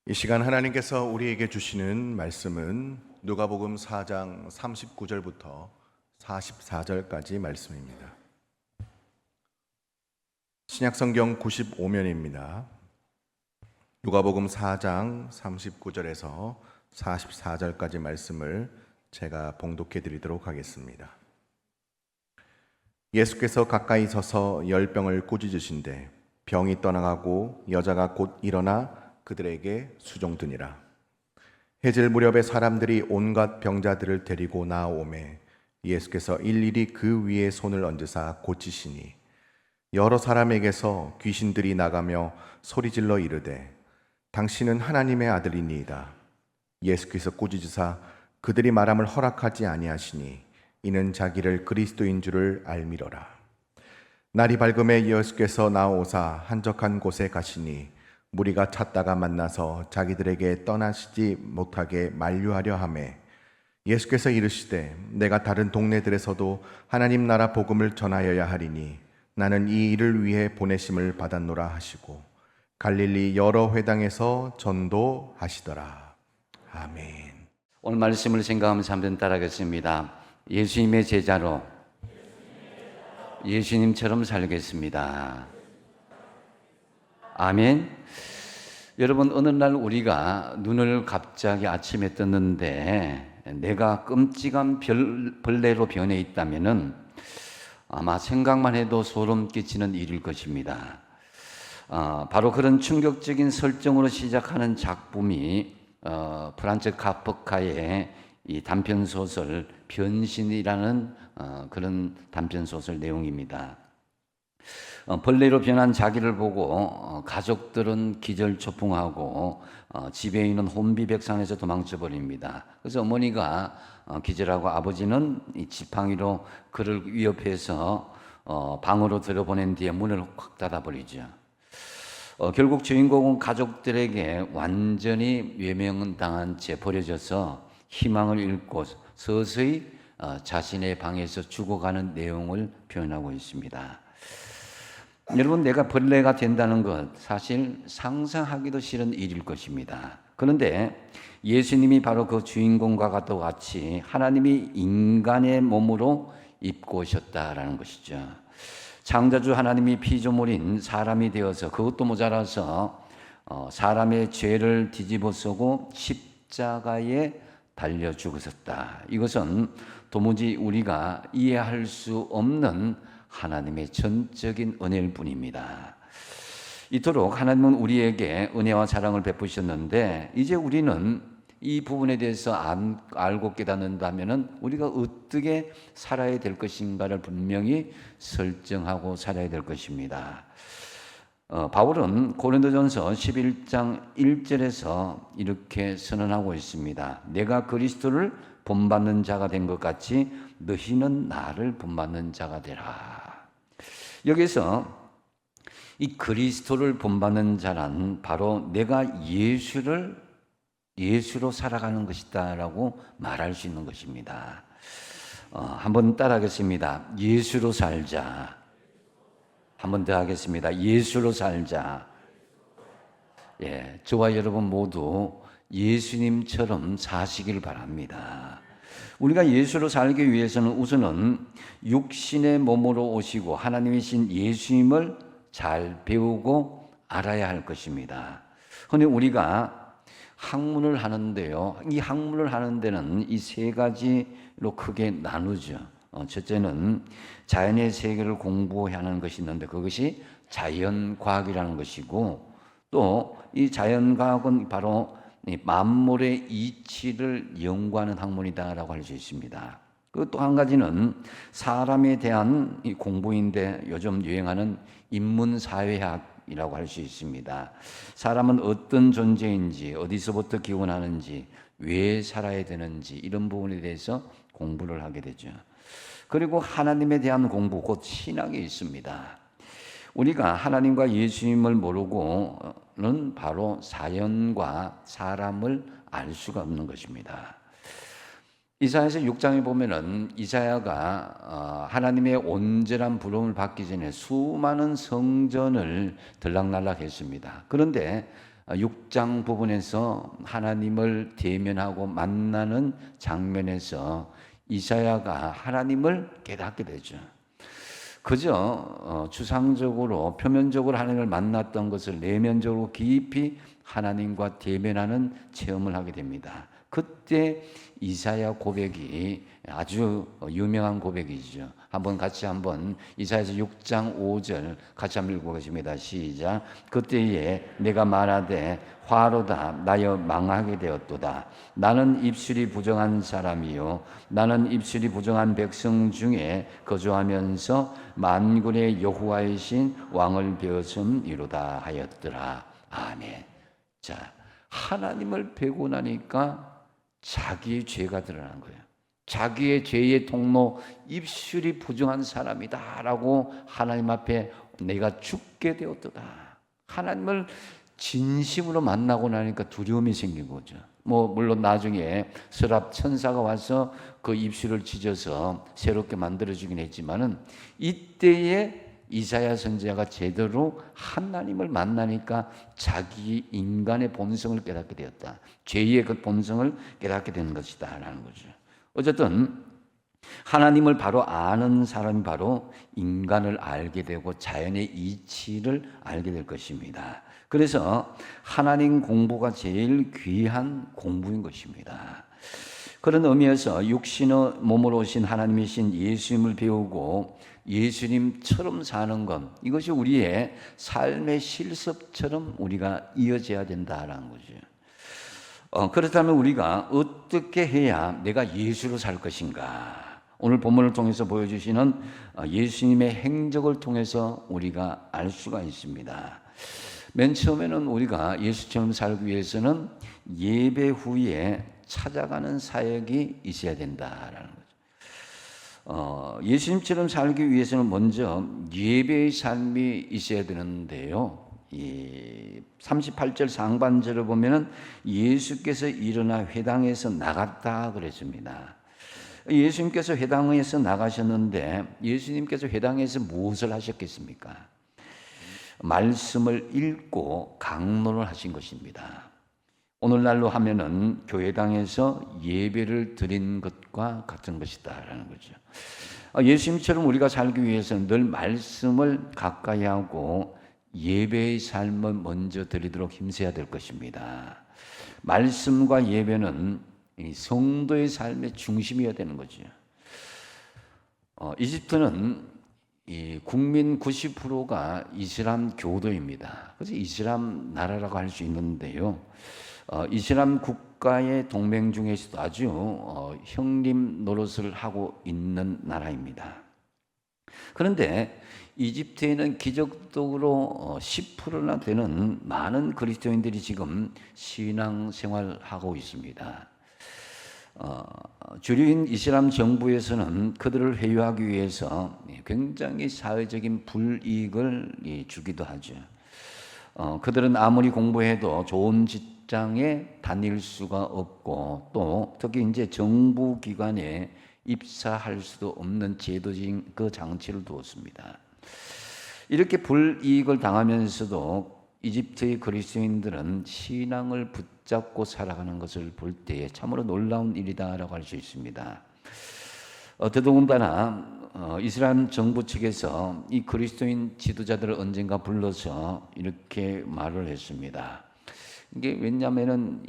이 시간 하나님께서 우리에게 주시는 말씀은 누가복음 4장 39절부터 44절까지 말씀입니다. 신약성경 95면입니다. 누가복음 4장 39절에서 44절까지 말씀을 제가 봉독해 드리도록 하겠습니다. 예수께서 가까이 서서 열병을 꾸짖으신데 병이 떠나가고 여자가 곧 일어나 그들에게 수종드니라. 해질 무렵에 사람들이 온갖 병자들을 데리고 나오매 예수께서 일일이 그 위에 손을 얹으사 고치시니 여러 사람에게서 귀신들이 나가며 소리질러 이르되 당신은 하나님의 아들이니이다. 예수께서 꾸짖으사 그들이 말함을 허락하지 아니하시니 이는 자기를 그리스도인 줄을 알미러라. 날이 밝음에 예수께서 나오사 한적한 곳에 가시니 무리가 찾다가 만나서 자기들에게 떠나시지 못하게 만류하려 하매 예수께서 이르시되 내가 다른 동네들에서도 하나님 나라 복음을 전하여야 하리니 나는 이 일을 위해 보내심을 받았노라 하시고 갈릴리 여러 회당에서 전도하시더라. 아멘. 오늘 말씀을 생각하면서 한번 따라하겠습니다. 예수님의 제자로 예수님처럼 살겠습니다. 아멘. 여러분, 어느 날 우리가 눈을 갑자기 아침에 떴는데 내가 끔찍한 벌레로 변해 있다면은 아마 생각만 해도 소름 끼치는 일일 것입니다. 바로 그런 충격적인 설정으로 시작하는 작품이 프란츠 카프카의 이 단편소설 변신이라는 그런 단편소설 내용입니다. 벌레로 변한 자기를 보고 가족들은 기절초풍하고 집에 있는 혼비백산에서 도망쳐 버립니다. 그래서 어머니가 기절하고 아버지는 이 지팡이로 그를 위협해서 방으로 들여보낸 뒤에 문을 확 닫아버리죠. 결국 주인공은 가족들에게 완전히 외면당한 채 버려져서 희망을 잃고 서서히 자신의 방에서 죽어가는 내용을 표현하고 있습니다. 여러분, 내가 벌레가 된다는 것 사실 상상하기도 싫은 일일 것입니다. 그런데 예수님이 바로 그 주인공과 같이 하나님이 인간의 몸으로 입고 오셨다라는 것이죠. 창조주 하나님이 피조물인 사람이 되어서 그것도 모자라서 사람의 죄를 뒤집어 쓰고 십자가에 달려 죽으셨다. 이것은 도무지 우리가 이해할 수 없는 하나님의 전적인 은혜일 뿐입니다. 이토록 하나님은 우리에게 은혜와 사랑을 베푸셨는데 이제 우리는 이 부분에 대해서 알고 깨닫는다면 우리가 어떻게 살아야 될 것인가를 분명히 설정하고 살아야 될 것입니다. 바울은 고린도전서 11장 1절에서 이렇게 선언하고 있습니다. 내가 그리스도를 본받는 자가 된 것 같이 너희는 나를 본받는 자가 되라. 여기서 이 그리스도를 본받는 자란 바로 내가 예수로 살아가는 것이다라고 말할 수 있는 것입니다. 한번 따라하겠습니다. 예수로 살자. 한번 더 하겠습니다. 예수로 살자. 저와 여러분 모두 예수님처럼 사시길 바랍니다. 우리가 예수로 살기 위해서는 우선은 육신의 몸으로 오시고 하나님이신 예수님을 잘 배우고 알아야 할 것입니다. 흔히 우리가 학문을 하는데요. 이 학문을 하는 데는 이 세 가지로 크게 나누죠. 첫째는 자연의 세계를 공부하는 것이 있는데 그것이 자연과학이라는 것이고 또 이 자연과학은 바로 만물의 이치를 연구하는 학문이다라고 할 수 있습니다. 그 또 한 가지는 사람에 대한 공부인데 요즘 유행하는 인문사회학이라고 할 수 있습니다. 사람은 어떤 존재인지, 어디서부터 기원하는지, 왜 살아야 되는지 이런 부분에 대해서 공부를 하게 되죠. 그리고 하나님에 대한 공부, 곧 신학이 있습니다. 우리가 하나님과 예수님을 모르고는 바로 자연과 사람을 알 수가 없는 것입니다. 이사야서 6장에 보면은 이사야가 하나님의 온전한 부름을 받기 전에 수많은 성전을 들락날락했습니다. 그런데 6장 부분에서 하나님을 대면하고 만나는 장면에서 이사야가 하나님을 깨닫게 되죠. 그저 추상적으로 표면적으로 하나님을 만났던 것을 내면적으로 깊이 하나님과 대면하는 체험을 하게 됩니다. 그때 이사야 고백이 아주 유명한 고백이죠. 한번 이사야서 6장 5절 같이 한번 읽어보겠습니다. 시작. 그때에 내가 말하되 화로다 나여 망하게 되었도다. 나는 입술이 부정한 사람이요 나는 입술이 부정한 백성 중에 거주하면서 만군의 여호와의 신 왕을 배웠음이로다 하였더라. 아멘. 자, 하나님을 배고 나니까 자기의 죄가 드러난 거예요. 자기의 죄의 통로 입술이 부정한 사람이다라고 하나님 앞에 내가 죽게 되었도다. 하나님을 진심으로 만나고 나니까 두려움이 생긴 거죠. 물론 나중에 서랍 천사가 와서 그 입술을 찢어서 새롭게 만들어주긴 했지만은 이때에 이사야 선지자가 제대로 하나님을 만나니까 자기 인간의 본성을 깨닫게 되었다. 죄의 그 본성을 깨닫게 된 것이다 라는 거죠. 어쨌든 하나님을 바로 아는 사람이 바로 인간을 알게 되고 자연의 이치를 알게 될 것입니다. 그래서 하나님 공부가 제일 귀한 공부인 것입니다. 그런 의미에서 육신의 몸으로 오신 하나님이신 예수님을 배우고 예수님처럼 사는 것, 이것이 우리의 삶의 실습처럼 우리가 이어져야 된다라는 거죠. 그렇다면 우리가 어떻게 해야 내가 예수로 살 것인가? 오늘 본문을 통해서 보여주시는 예수님의 행적을 통해서 우리가 알 수가 있습니다. 맨 처음에는 우리가 예수처럼 살기 위해서는 예배 후에 찾아가는 사역이 있어야 된다라는 거죠. 예수님처럼 살기 위해서는 먼저 예배의 삶이 있어야 되는데요. 이 38절 상반절을 보면은 예수께서 일어나 회당에서 나갔다 그랬습니다. 예수님께서 회당에서 나가셨는데 예수님께서 회당에서 무엇을 하셨겠습니까? 말씀을 읽고 강론을 하신 것입니다. 오늘날로 하면은 교회당에서 예배를 드린 것과 같은 것이다라는 거죠. 예수님처럼 우리가 살기 위해서는 늘 말씀을 가까이 하고 예배의 삶을 먼저 드리도록 힘써야 될 것입니다. 말씀과 예배는 성도의 삶의 중심이어야 되는 거죠. 이집트는 이 국민 90%가 이슬람 교도입니다. 그래서 이슬람 나라라고 할 수 있는데요. 이슬람 국가의 동맹 중에서도 아주 형님 노릇을 하고 있는 나라입니다. 그런데 이집트에는 기적적으로 10%나 되는 많은 그리스도인들이 지금 신앙 생활하고 있습니다. 주류인 이슬람 정부에서는 그들을 회유하기 위해서 굉장히 사회적인 불이익을 주기도 하죠. 그들은 아무리 공부해도 좋은 직장에 다닐 수가 없고 또 특히 이제 정부 기관에 입사할 수도 없는 제도적인 그 장치를 두었습니다. 이렇게 불이익을 당하면서도 이집트의 그리스도인들은 신앙을 붙잡고 살아가는 것을 볼 때에 참으로 놀라운 일이다라고 할 수 있습니다. 더더군다나 이스라엘 정부 측에서 이 그리스도인 지도자들을 언젠가 불러서 이렇게 말을 했습니다. 이게 왜냐하면은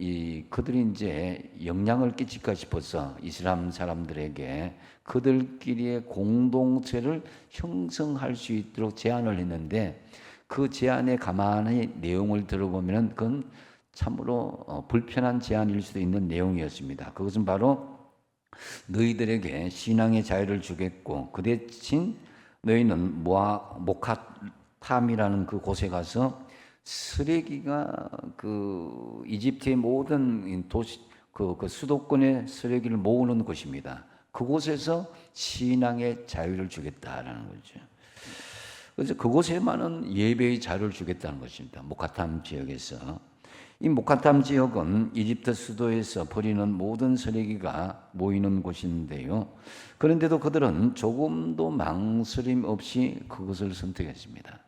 그들이 이제 영향을 끼칠까 싶어서 이슬람 사람들에게 그들끼리의 공동체를 형성할 수 있도록 제안을 했는데 그 제안에 가만히 내용을 들어보면은 그건 참으로 불편한 제안일 수도 있는 내용이었습니다. 그것은 바로 너희들에게 신앙의 자유를 주겠고 그 대신 너희는 모카탐이라는 그 곳에 가서 쓰레기가 그 이집트의 모든 도시 그 수도권의 쓰레기를 모으는 곳입니다. 그곳에서 신앙의 자유를 주겠다라는 거죠. 그래서 그곳에만은 예배의 자유를 주겠다는 것입니다. 모카탐 지역에서. 이 모카탐 지역은 이집트 수도에서 버리는 모든 쓰레기가 모이는 곳인데요. 그런데도 그들은 조금도 망설임 없이 그것을 선택했습니다.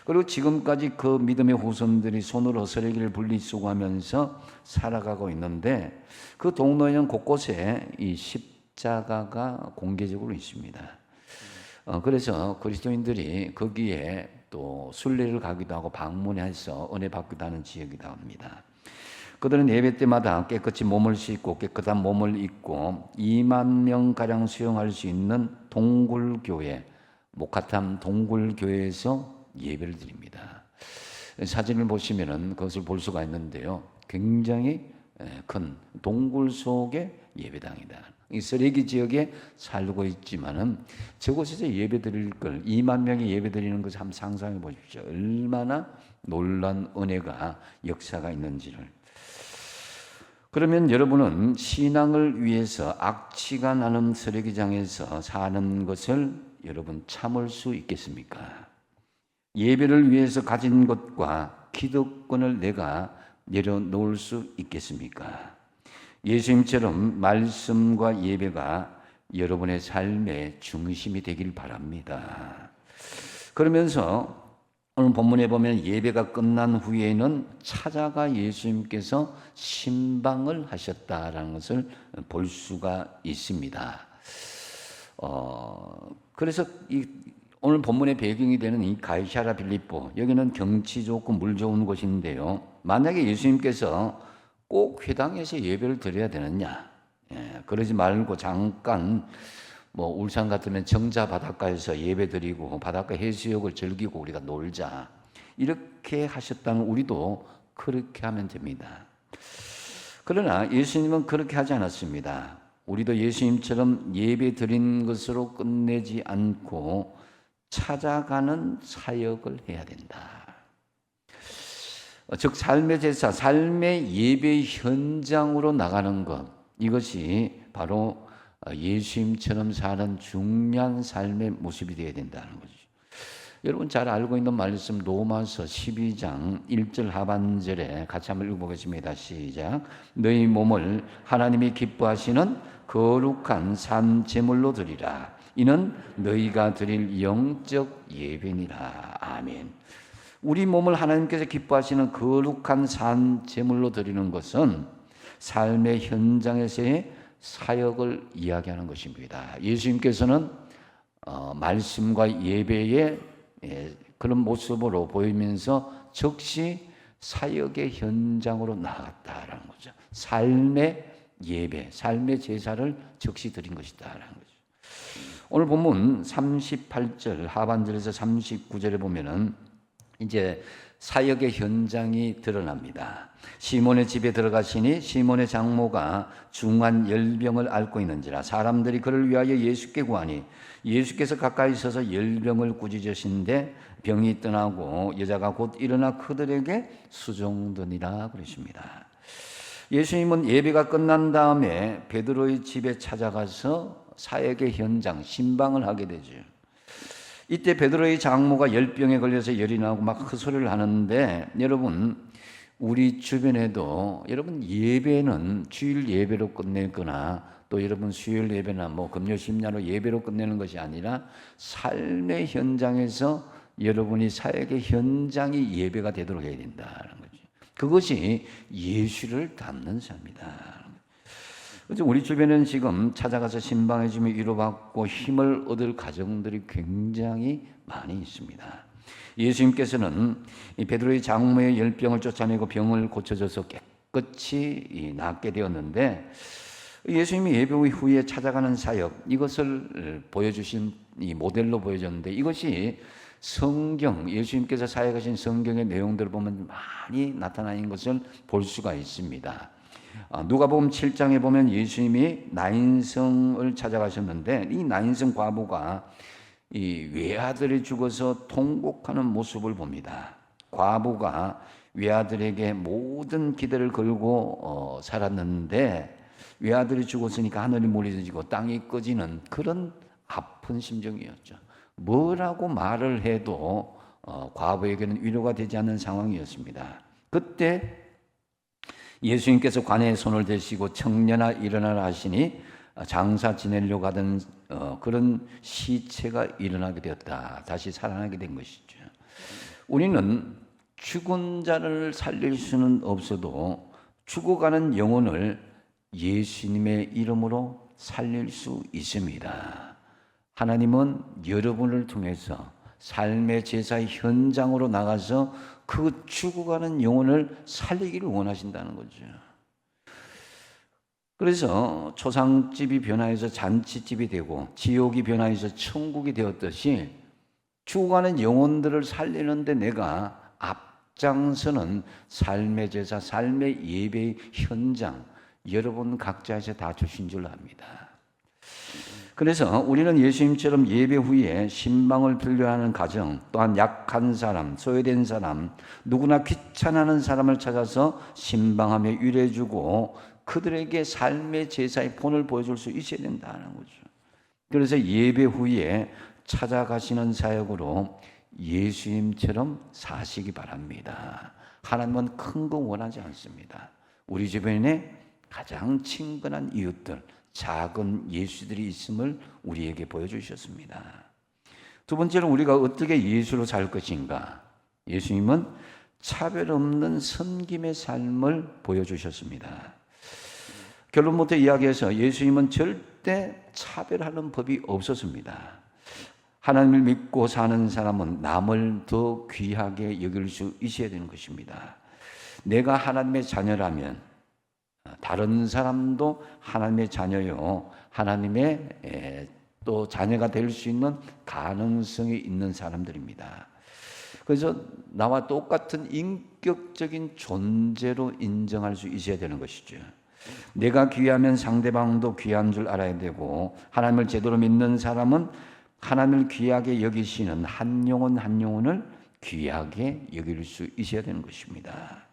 그리고 지금까지 그 믿음의 후손들이 손으로 쓰레기를 분리수거하면서 살아가고 있는데 그 동로에는 곳곳에 이 십자가가 공개적으로 있습니다. 그래서 그리스도인들이 거기에 또 순례를 가기도 하고 방문해서 은혜 받기도 하는 지역이기도 합니다. 그들은 예배 때마다 깨끗이 몸을 씻고 깨끗한 몸을 입고 2만 명가량 수용할 수 있는 동굴교회, 모카탐 동굴교회에서 예배를 드립니다. 사진을 보시면은 그것을 볼 수가 있는데요. 굉장히 큰 동굴 속의 예배당이다. 이 쓰레기 지역에 살고 있지만은 저곳에서 예배 드릴 걸 2만 명이 예배 드리는 것을 한번 상상해 보십시오. 얼마나 놀란 은혜가 역사가 있는지를. 그러면 여러분은 신앙을 위해서 악취가 나는 쓰레기장에서 사는 것을 여러분 참을 수 있겠습니까? 예배를 위해서 가진 것과 기득권을 내가 내려놓을 수 있겠습니까? 예수님처럼 말씀과 예배가 여러분의 삶의 중심이 되길 바랍니다. 그러면서 오늘 본문에 보면 예배가 끝난 후에는 찾아가 예수님께서 신방을 하셨다라는 것을 볼 수가 있습니다. 그래서 오늘 본문의 배경이 되는 이 가이사랴 빌립보, 여기는 경치 좋고 물 좋은 곳인데요. 만약에 예수님께서 꼭 회당에서 예배를 드려야 되느냐? 그러지 말고 잠깐 울산 같으면 정자 바닷가에서 예배 드리고 바닷가 해수욕을 즐기고 우리가 놀자. 이렇게 하셨다면 우리도 그렇게 하면 됩니다. 그러나 예수님은 그렇게 하지 않았습니다. 우리도 예수님처럼 예배 드린 것으로 끝내지 않고 찾아가는 사역을 해야 된다. 즉 삶의 제사, 삶의 예배 현장으로 나가는 것, 이것이 바로 예수님처럼 사는 중요한 삶의 모습이 되어야 된다는 거죠. 여러분 잘 알고 있는 말씀 로마서 12장 1절 하반절에 같이 한번 읽어보겠습니다. 시작. 너희 몸을 하나님이 기뻐하시는 거룩한 산 제물로 드리라. 이는 너희가 드릴 영적 예배니라. 아멘. 우리 몸을 하나님께서 기뻐하시는 거룩한 산 제물로 드리는 것은 삶의 현장에서의 사역을 이야기하는 것입니다. 예수님께서는 말씀과 예배의 그런 모습으로 보이면서 즉시 사역의 현장으로 나갔다라는 거죠. 삶의 예배, 삶의 제사를 즉시 드린 것이다라는 거죠. 오늘 본문 38절 하반절에서 39절에 보면은 이제 사역의 현장이 드러납니다. 시몬의 집에 들어가시니 시몬의 장모가 중한 열병을 앓고 있는지라 사람들이 그를 위하여 예수께 구하니 예수께서 가까이 서서 열병을 꾸짖으신데 병이 떠나고 여자가 곧 일어나 그들에게 수종드니라 그러십니다. 예수님은 예배가 끝난 다음에 베드로의 집에 찾아가서 사역의 현장, 신방을 하게 되죠. 이때 베드로의 장모가 열병에 걸려서 열이 나고 막 그 소리를 하는데 여러분 우리 주변에도 여러분 예배는 주일 예배로 끝내거나 또 여러분 수요일 예배나 금요 심야로 예배로 끝내는 것이 아니라 삶의 현장에서 여러분이 사역의 현장이 예배가 되도록 해야 된다는 거죠. 그것이 예수를 닮는 삶이다. 그래서 우리 주변에는 지금 찾아가서 신방해 주며 위로받고 힘을 얻을 가정들이 굉장히 많이 있습니다. 예수님께서는 이 베드로의 장모의 열병을 쫓아내고 병을 고쳐줘서 깨끗이 낫게 되었는데 예수님이 예배 후에 찾아가는 사역 이것을 보여주신 이 모델로 보여줬는데 이것이 성경 예수님께서 사역하신 성경의 내용들을 보면 많이 나타나 있는 것을 볼 수가 있습니다. 누가복음 7장에 보면 예수님이 나인성을 찾아가셨는데 이 나인성 과부가 이 외아들이 죽어서 통곡하는 모습을 봅니다. 과부가 외아들에게 모든 기대를 걸고 살았는데 외아들이 죽었으니까 하늘이 무너지고 땅이 꺼지는 그런 아픈 심정이었죠. 뭐라고 말을 해도 과부에게는 위로가 되지 않는 상황이었습니다. 그때 예수님께서 관에 손을 대시고 청년아 일어나라 하시니 장사 지내려고 하던 그런 시체가 일어나게 되었다. 다시 살아나게 된 것이죠. 우리는 죽은 자를 살릴 수는 없어도 죽어가는 영혼을 예수님의 이름으로 살릴 수 있습니다. 하나님은 여러분을 통해서 삶의 제사의 현장으로 나가서 그 죽어가는 영혼을 살리기를 원하신다는 거죠. 그래서 초상집이 변화해서 잔치집이 되고 지옥이 변화해서 천국이 되었듯이 죽어가는 영혼들을 살리는데 내가 앞장서는 삶의 제사, 삶의 예배의 현장, 여러분 각자에서 다 주신 줄 압니다. 그래서 우리는 예수님처럼 예배 후에 신방을 필요하는 가정, 또한 약한 사람, 소외된 사람, 누구나 귀찮아하는 사람을 찾아서 신방하며 위로해주고 그들에게 삶의 제사의 본을 보여줄 수 있어야 된다는 거죠. 그래서 예배 후에 찾아가시는 사역으로 예수님처럼 사시기 바랍니다. 하나님은 큰 거 원하지 않습니다. 우리 주변에 가장 친근한 이웃들, 작은 예수들이 있음을 우리에게 보여주셨습니다. 두 번째는 우리가 어떻게 예수로 살 것인가? 예수님은 차별 없는 섬김의 삶을 보여주셨습니다. 결론부터 이야기해서 예수님은 절대 차별하는 법이 없었습니다. 하나님을 믿고 사는 사람은 남을 더 귀하게 여길 수 있어야 되는 것입니다. 내가 하나님의 자녀라면 다른 사람도 하나님의 자녀요, 하나님의 또 자녀가 될 수 있는 가능성이 있는 사람들입니다. 그래서 나와 똑같은 인격적인 존재로 인정할 수 있어야 되는 것이죠. 내가 귀하면 상대방도 귀한 줄 알아야 되고, 하나님을 제대로 믿는 사람은 하나님을 귀하게 여기시는 한 영혼 한 영혼을 귀하게 여길 수 있어야 되는 것입니다.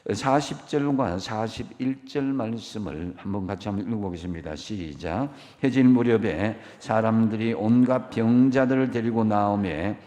40절과 41절 말씀을 한번 같이 한번 읽어보겠습니다. 시작. 해질 무렵에 사람들이 온갖 병자들을 데리고 나오매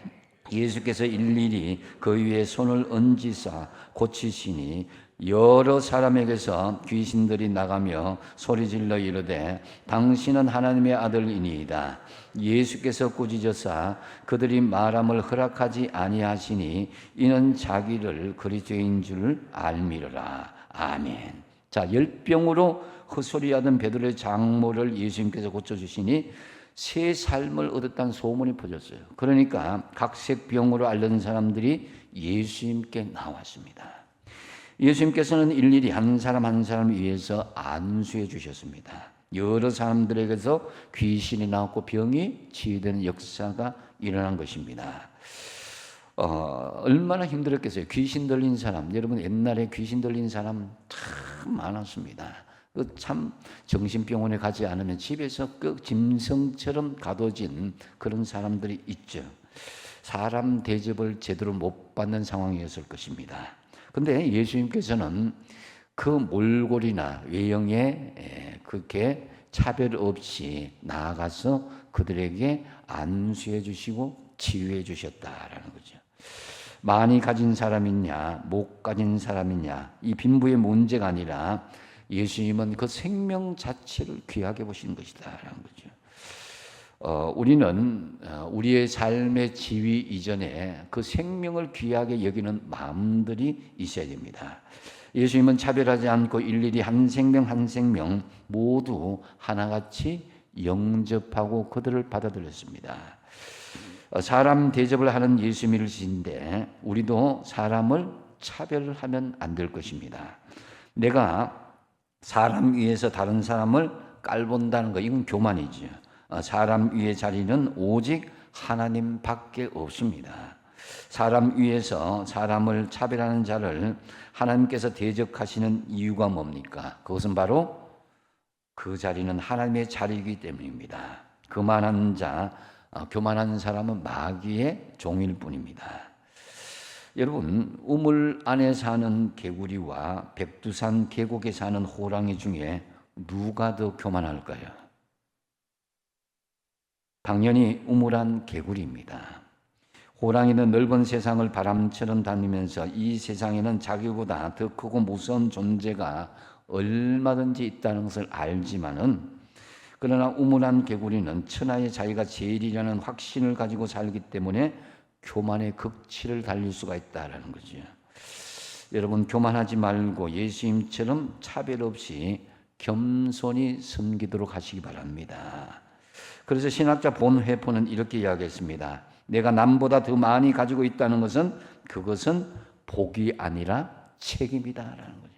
예수께서 일일이 그 위에 손을 얹으사 고치시니 여러 사람에게서 귀신들이 나가며 소리질러 이르되 당신은 하나님의 아들이니이다. 예수께서 꾸짖으사 그들이 말함을 허락하지 아니하시니 이는 자기를 그리스도인 줄 알미르라. 아멘. 자, 열병으로 헛소리하던 베드로의 장모를 예수님께서 고쳐주시니 새 삶을 얻었다는 소문이 퍼졌어요. 그러니까 각색 병으로 앓는 사람들이 예수님께 나왔습니다. 예수님께서는 일일이 한 사람 한 사람을 위해서 안수해 주셨습니다. 여러 사람들에게서 귀신이 나왔고 병이 치유되는 역사가 일어난 것입니다. 얼마나 힘들었겠어요. 귀신 들린 사람, 여러분 옛날에 귀신 들린 사람 참 많았습니다. 참 정신병원에 가지 않으면 집에서 그 짐승처럼 가둬진 그런 사람들이 있죠. 사람 대접을 제대로 못 받는 상황이었을 것입니다. 근데 예수님께서는 그 몰골이나 외형에 그렇게 차별 없이 나아가서 그들에게 안수해 주시고 치유해 주셨다라는 거죠. 많이 가진 사람이냐 못 가진 사람이냐 이 빈부의 문제가 아니라 예수님은 그 생명 자체를 귀하게 보시는 것이다라는 거죠. 우리는 우리의 삶의 지위 이전에 그 생명을 귀하게 여기는 마음들이 있어야 됩니다. 예수님은 차별하지 않고 일일이 한 생명 한 생명 모두 하나같이 영접하고 그들을 받아들였습니다. 사람 대접을 하는 예수님이신데 우리도 사람을 차별하면 안 될 것입니다. 내가 사람 위에서 다른 사람을 깔본다는 거 이건 교만이죠. 사람 위의 자리는 오직 하나님밖에 없습니다. 사람 위에서 사람을 차별하는 자를 하나님께서 대적하시는 이유가 뭡니까? 그것은 바로 그 자리는 하나님의 자리이기 때문입니다. 교만한 사람은 마귀의 종일 뿐입니다. 여러분, 우물 안에 사는 개구리와 백두산 계곡에 사는 호랑이 중에 누가 더 교만할까요? 당연히 우물안 개구리입니다. 호랑이는 넓은 세상을 바람처럼 다니면서 이 세상에는 자기보다 더 크고 무서운 존재가 얼마든지 있다는 것을 알지만은 그러나 우물안 개구리는 천하의 자기가 제일이라는 확신을 가지고 살기 때문에 교만의 극치를 달릴 수가 있다라는 거죠. 여러분, 교만하지 말고 예수님처럼 차별 없이 겸손히 섬기도록 하시기 바랍니다. 그래서 신학자 본회포는 이렇게 이야기했습니다. 내가 남보다 더 많이 가지고 있다는 것은 그것은 복이 아니라 책임이다라는 거죠.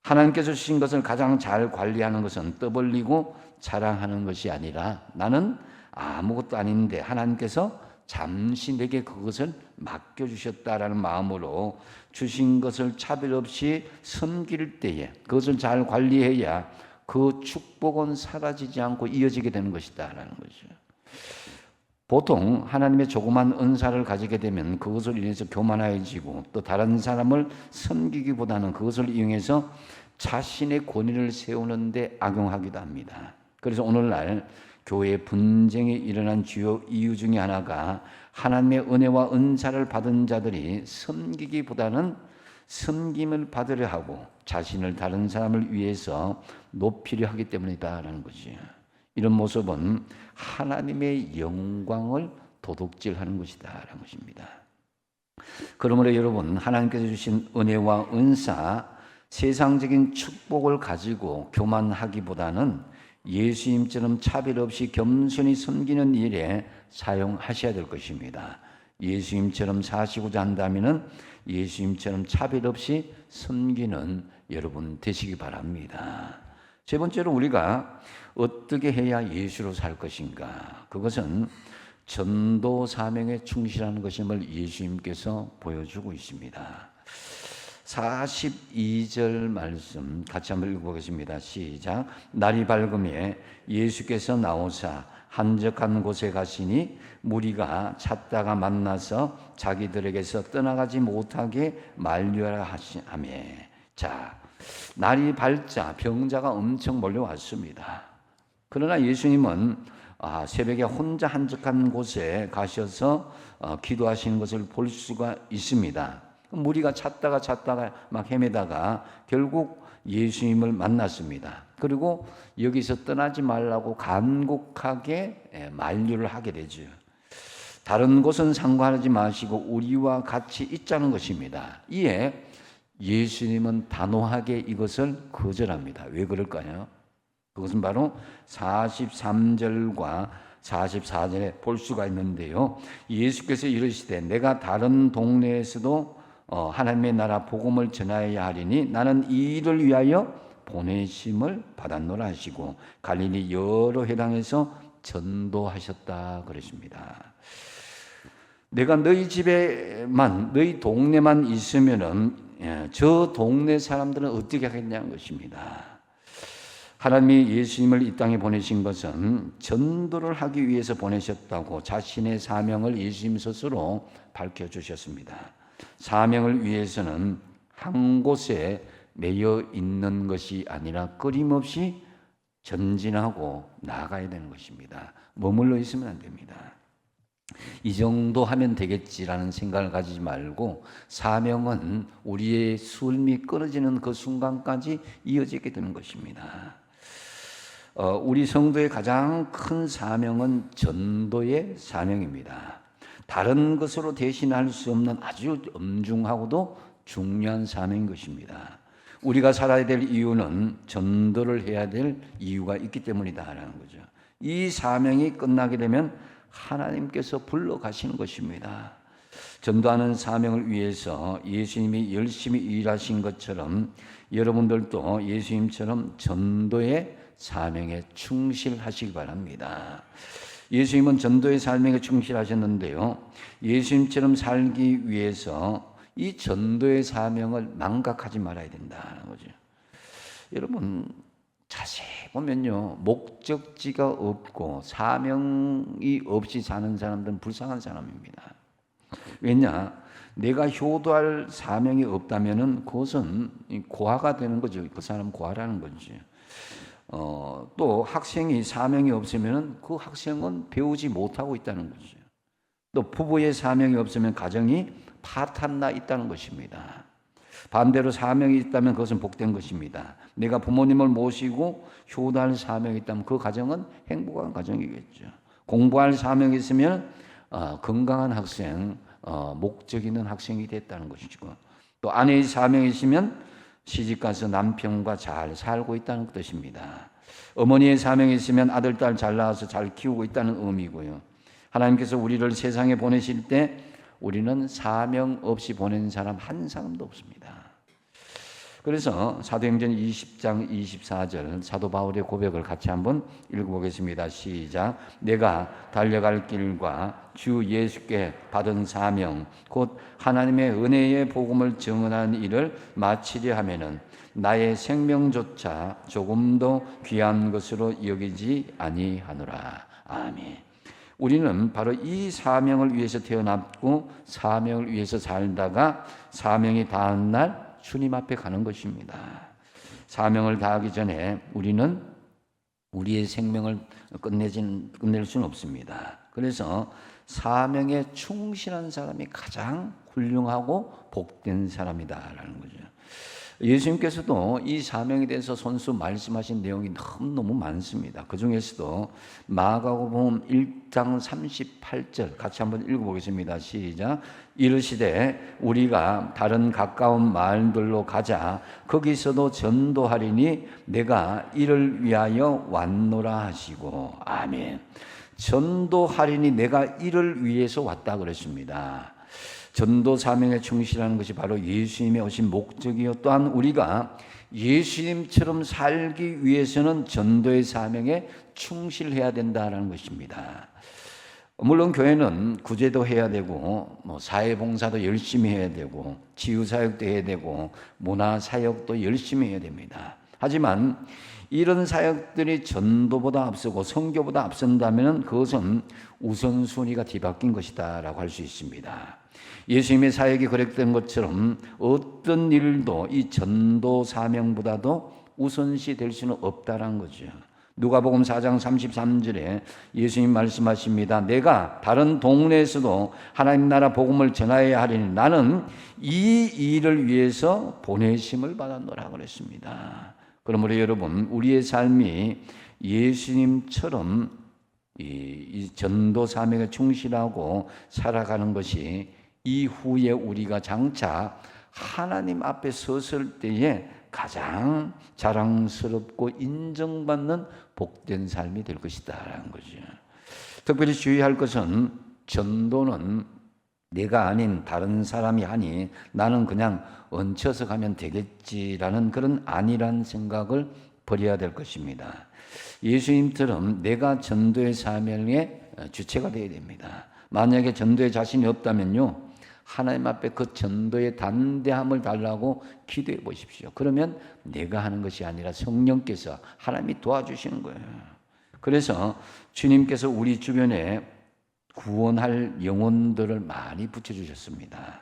하나님께서 주신 것을 가장 잘 관리하는 것은 떠벌리고 자랑하는 것이 아니라 나는 아무것도 아닌데 하나님께서 잠시 내게 그것을 맡겨주셨다라는 마음으로 주신 것을 차별 없이 섬길 때에 그것을 잘 관리해야 그 축복은 사라지지 않고 이어지게 되는 것이다라는 거죠. 보통 하나님의 조그만 은사를 가지게 되면 그것을 인해서 교만해지고 또 다른 사람을 섬기기보다는 그것을 이용해서 자신의 권위를 세우는데 악용하기도 합니다. 그래서 오늘날 교회 분쟁이 일어난 주요 이유 중에 하나가 하나님의 은혜와 은사를 받은 자들이 섬기기보다는 섬김을 받으려 하고 자신을 다른 사람을 위해서 높이려 하기 때문이다라는 거죠. 이런 모습은 하나님의 영광을 도둑질하는 것이다라는 것입니다. 그러므로 여러분, 하나님께서 주신 은혜와 은사, 세상적인 축복을 가지고 교만하기보다는 예수님처럼 차별 없이 겸손히 섬기는 일에 사용하셔야 될 것입니다. 예수님처럼 사시고자 한다면 예수님처럼 차별 없이 섬기는 여러분 되시기 바랍니다. 세 번째로 우리가 어떻게 해야 예수로 살 것인가? 그것은 전도 사명에 충실하는 것임을 예수님께서 보여주고 있습니다. 42절 말씀 같이 한번 읽어보겠습니다. 시작. 날이 밝음에 예수께서 나오사 한적한 곳에 가시니 무리가 찾다가 만나서 자기들에게서 떠나가지 못하게 만류하라 하시며, 자, 날이 밝자 병자가 엄청 몰려왔습니다. 그러나 예수님은 새벽에 혼자 한적한 곳에 가셔서 기도하시는 것을 볼 수가 있습니다. 무리가 찾다가 막 헤매다가 결국 예수님을 만났습니다. 그리고 여기서 떠나지 말라고 간곡하게 만류를 하게 되죠. 다른 곳은 상관하지 마시고 우리와 같이 있자는 것입니다. 이에 예수님은 단호하게 이것을 거절합니다. 왜 그럴까요? 그것은 바로 43절과 44절에 볼 수가 있는데요. 예수께서 이르시되 내가 다른 동네에서도 하나님의 나라 복음을 전하여야 하리니 나는 이 일을 위하여 보내심을 받았노라 하시고 갈릴리 여러 회당에서 전도하셨다 그러십니다. 내가 너희 집에만 너희 동네만 있으면은 저 동네 사람들은 어떻게 하겠냐는 것입니다. 하나님이 예수님을 이 땅에 보내신 것은 전도를 하기 위해서 보내셨다고 자신의 사명을 예수님 스스로 밝혀주셨습니다. 사명을 위해서는 한 곳에 매여 있는 것이 아니라 끊임없이 전진하고 나아가야 되는 것입니다. 머물러 있으면 안 됩니다. 이 정도 하면 되겠지라는 생각을 가지지 말고 사명은 우리의 숨이 끊어지는 그 순간까지 이어지게 되는 것입니다. 우리 성도의 가장 큰 사명은 전도의 사명입니다. 다른 것으로 대신할 수 없는 아주 엄중하고도 중요한 사명인 것입니다. 우리가 살아야 될 이유는 전도를 해야 될 이유가 있기 때문이다라는 거죠. 이 사명이 끝나게 되면 하나님께서 불러가시는 것입니다. 전도하는 사명을 위해서 예수님이 열심히 일하신 것처럼 여러분들도 예수님처럼 전도의 사명에 충실하시기 바랍니다. 예수님은 전도의 사명에 충실하셨는데요. 예수님처럼 살기 위해서 이 전도의 사명을 망각하지 말아야 된다는 거죠. 여러분 자세히 보면요. 목적지가 없고 사명이 없이 사는 사람들은 불쌍한 사람입니다. 왜냐? 내가 효도할 사명이 없다면은 그것은 고아가 되는 거죠. 그 사람 고아라는 거죠. 또 학생이 사명이 없으면 그 학생은 배우지 못하고 있다는 거죠. 또 부부의 사명이 없으면 가정이 파탄나 있다는 것입니다. 반대로 사명이 있다면 그것은 복된 것입니다. 내가 부모님을 모시고 효도할 사명이 있다면 그 가정은 행복한 가정이겠죠. 공부할 사명이 있으면 건강한 학생, 목적 있는 학생이 됐다는 것이고, 또 아내의 사명이 있으면 시집가서 남편과 잘 살고 있다는 뜻입니다. 어머니의 사명이 있으면 아들, 딸 잘 낳아서 잘 키우고 있다는 의미고요. 하나님께서 우리를 세상에 보내실 때 우리는 사명 없이 보낸 사람 한 사람도 없습니다. 그래서 사도행전 20장 24절 사도 바울의 고백을 같이 한번 읽어보겠습니다. 시작. 내가 달려갈 길과 주 예수께 받은 사명 곧 하나님의 은혜의 복음을 증언하는 일을 마치려 하면은 나의 생명조차 조금도 귀한 것으로 여기지 아니하노라. 아멘. 우리는 바로 이 사명을 위해서 태어났고 사명을 위해서 살다가 사명이 닿은 날 주님 앞에 가는 것입니다. 사명을 다하기 전에 우리는 우리의 생명을 끝낼 수는 없습니다. 그래서 사명에 충실한 사람이 가장 훌륭하고 복된 사람이다라는 거죠. 예수님께서도 이 사명에 대해서 손수 말씀하신 내용이 너무 많습니다. 그 중에서도 마가복음 1장 38절 같이 한번 읽어보겠습니다. 시작. 이르시되 우리가 다른 가까운 마을들로 가자. 거기서도 전도하리니 내가 이를 위하여 왔노라 하시고. 아멘. 전도하리니 내가 이를 위해서 왔다 그랬습니다. 전도 사명에 충실하는 것이 바로 예수님의 오신 목적이요. 또한 우리가 예수님처럼 살기 위해서는 전도의 사명에 충실해야 된다는 것입니다. 물론 교회는 구제도 해야 되고 사회봉사도 열심히 해야 되고 치유사역도 해야 되고 문화사역도 열심히 해야 됩니다. 하지만 이런 사역들이 전도보다 앞서고 선교보다 앞선다면 그것은 우선순위가 뒤바뀐 것이다 라고 할 수 있습니다. 예수님의 사역이 그랬던 것처럼 어떤 일도 이 전도 사명보다도 우선시 될 수는 없다는 거죠. 누가복음 4장 33절에 예수님 말씀하십니다. 내가 다른 동네에서도 하나님 나라 복음을 전하여야 하리니 나는 이 일을 위해서 보내심을 받았노라 그랬습니다. 그러므로 여러분 우리의 삶이 예수님처럼 이 전도 사명에 충실하고 살아가는 것이 이후에 우리가 장차 하나님 앞에 섰을 때에 가장 자랑스럽고 인정받는 복된 삶이 될 것이다라는 거죠. 특별히 주의할 것은 전도는 내가 아닌 다른 사람이 하니 나는 그냥 얹혀서 가면 되겠지라는 그런 아니란 생각을 버려야 될 것입니다. 예수님처럼 내가 전도의 사명의 주체가 되어야 됩니다. 만약에 전도에 자신이 없다면요, 하나님 앞에 그 전도의 담대함을 달라고 기도해 보십시오. 그러면 내가 하는 것이 아니라 성령께서 하나님이 도와주시는 거예요. 그래서 주님께서 우리 주변에 구원할 영혼들을 많이 붙여주셨습니다.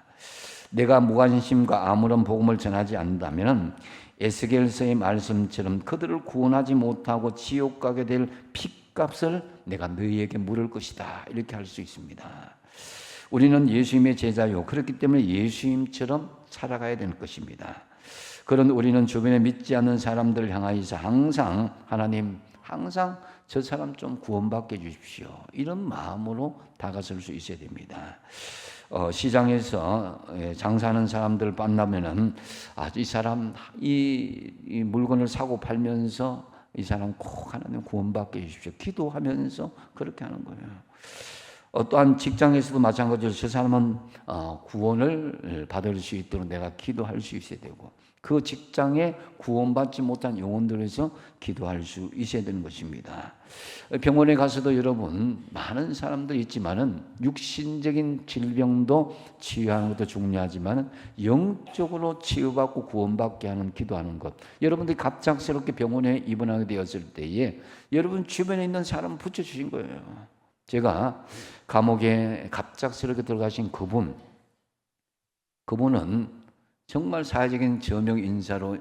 내가 무관심과 아무런 복음을 전하지 않는다면 에스겔서의 말씀처럼 그들을 구원하지 못하고 지옥 가게 될 핏값을 내가 너희에게 물을 것이다 이렇게 할 수 있습니다. 우리는 예수님의 제자요. 그렇기 때문에 예수님처럼 살아가야 되는 것입니다. 그런 우리는 주변에 믿지 않는 사람들을 향하여서 항상 하나님 항상 저 사람 좀 구원받게 해주십시오. 이런 마음으로 다가설 수 있어야 됩니다. 시장에서 장사하는 사람들 만나면은 이 사람 이 물건을 사고 팔면서 이 사람 꼭 하나님 구원받게 해주십시오. 기도하면서 그렇게 하는 거예요. 또한 직장에서도 마찬가지로 저 사람은 구원을 받을 수 있도록 내가 기도할 수 있어야 되고 그 직장에 구원받지 못한 영혼들에서 기도할 수 있어야 되는 것입니다. 병원에 가서도 여러분 많은 사람들이 있지만은 육신적인 질병도 치유하는 것도 중요하지만 영적으로 치유받고 구원받게 하는 기도하는 것. 여러분들이 갑작스럽게 병원에 입원하게 되었을 때에 여러분 주변에 있는 사람 붙여주신 거예요. 제가 감옥에 갑작스럽게 들어가신 그분은 정말 사회적인 저명 인사로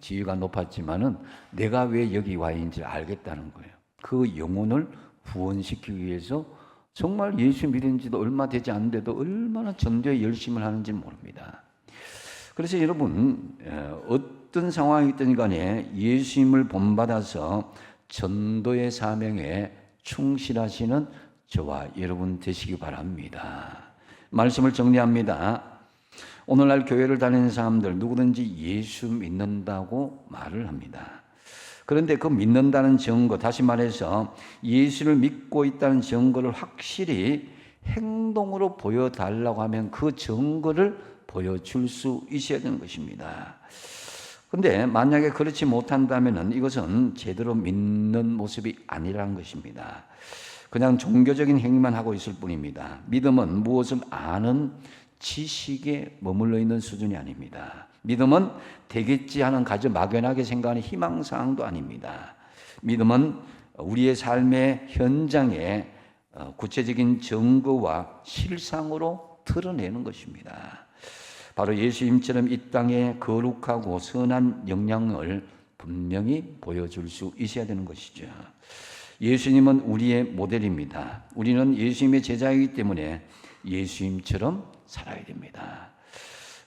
지위가 높았지만은 내가 왜 여기 와 있는지 알겠다는 거예요. 그 영혼을 구원시키기 위해서 정말 예수 믿은 지도 얼마 되지 않는데도 얼마나 전도에 열심을 하는지 모릅니다. 그래서 여러분 어떤 상황이든 간에 예수님을 본받아서 전도의 사명에 충실하시는 저와 여러분 되시기 바랍니다. 말씀을 정리합니다. 오늘날 교회를 다니는 사람들 누구든지 예수 믿는다고 말을 합니다. 그런데 그 믿는다는 증거, 다시 말해서 예수를 믿고 있다는 증거를 확실히 행동으로 보여달라고 하면 그 증거를 보여줄 수 있어야 되는 것입니다. 그런데 만약에 그렇지 못한다면 이것은 제대로 믿는 모습이 아니라는 것입니다. 그냥 종교적인 행위만 하고 있을 뿐입니다. 믿음은 무엇을 아는 지식에 머물러 있는 수준이 아닙니다. 믿음은 되겠지 하는 가져 막연하게 생각하는 희망사항도 아닙니다. 믿음은 우리의 삶의 현장에 구체적인 증거와 실상으로 드러내는 것입니다. 바로 예수님처럼 이 땅에 거룩하고 선한 영향을 분명히 보여줄 수 있어야 되는 것이죠. 예수님은 우리의 모델입니다. 우리는 예수님의 제자이기 때문에 예수님처럼 살아야 됩니다.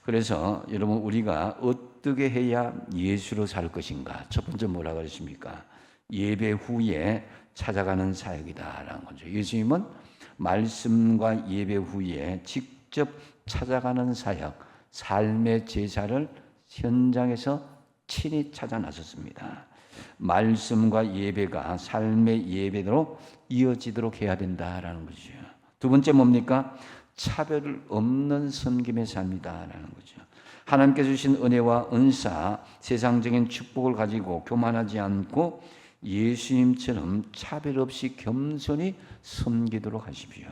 그래서 여러분 우리가 어떻게 해야 예수로 살 것인가? 첫 번째 뭐라 그랬습니까? 예배 후에 찾아가는 사역이다라는 거죠. 예수님은 말씀과 예배 후에 직접 찾아가는 사역, 삶의 제사를 현장에서 친히 찾아 나섰습니다. 말씀과 예배가 삶의 예배로 이어지도록 해야 된다라는 거죠. 두 번째 뭡니까? 차별 없는 섬김의 삶이다라는 거죠. 하나님께서 주신 은혜와 은사, 세상적인 축복을 가지고 교만하지 않고 예수님처럼 차별 없이 겸손히 섬기도록 하십시오.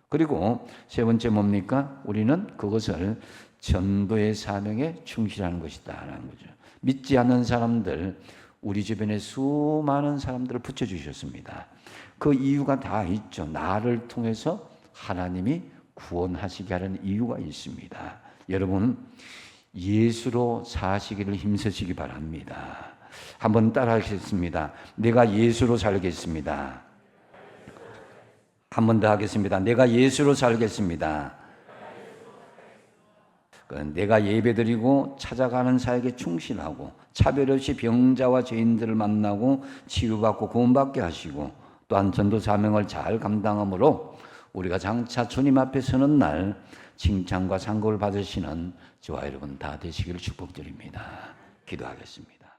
그리고 세 번째 뭡니까? 우리는 그것을 전도의 사명에 충실하는 것이다라는 거죠. 믿지 않는 사람들, 우리 주변에 수많은 사람들을 붙여주셨습니다. 그 이유가 다 있죠. 나를 통해서 하나님이 구원하시게 하는 이유가 있습니다. 여러분, 예수로 사시기를 힘쓰시기 바랍니다. 한번 따라하겠습니다. 내가 예수로 살겠습니다. 한 번 더 하겠습니다. 내가 예수로 살겠습니다. 내가 예배드리고 찾아가는 사역에 충실하고 차별 없이 병자와 죄인들을 만나고 치유받고 구원받게 하시고 또한 전도 사명을 잘 감당함으로 우리가 장차 주님 앞에 서는 날 칭찬과 상급을 받으시는 저와 여러분 다 되시기를 축복드립니다. 기도하겠습니다.